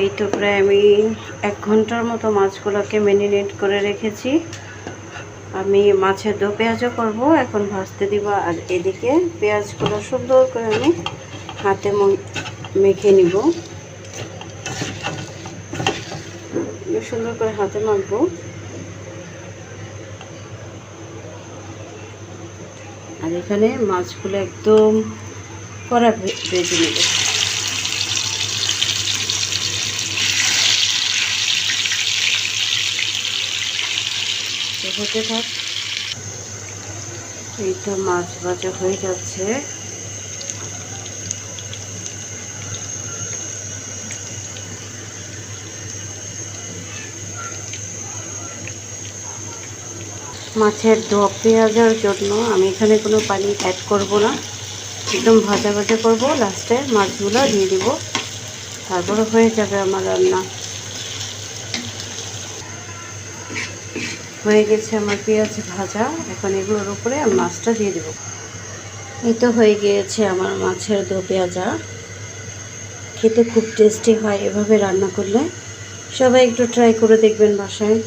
এই তো প্রায় আমি 1 ঘন্টার মতো মাছগুলোকে ম্যারিনেট করে রেখেছি। আমি মাছের দো পেঁয়াজও করব, এখন ভাজতে দিব। আর এদিকে পেঁয়াজগুলো সুন্দর করে আমি হাতে মেখে নিব, সুন্দর করে হাতে মাখবো। আর এখানে মাছগুলো একদম কড়া ভেজে নেব। হতে থাক। এইটা মাছ ভাজা হয়ে যাচ্ছে। মাছের দো পেঁয়াজের জন্য আমি এখানে কোনো পানি অ্যাড করব না, একদম ভাজা ভাজা করব। লাস্টে মাছগুলো দিয়ে দিব, তারপরে হয়ে যাবে আমার রান্না। হয়ে গেছে আমার পেঁয়াজ ভাজা। এখন এগুলোর উপরে আমি মাছটা দিয়ে দেব। এই তো হয়ে গিয়েছে আমার মাছের দো পেঁয়াজা। খেতে খুব টেস্টি হয় এভাবে রান্না করলে। সবাই একটু ট্রাই করে দেখবেন বাসায়।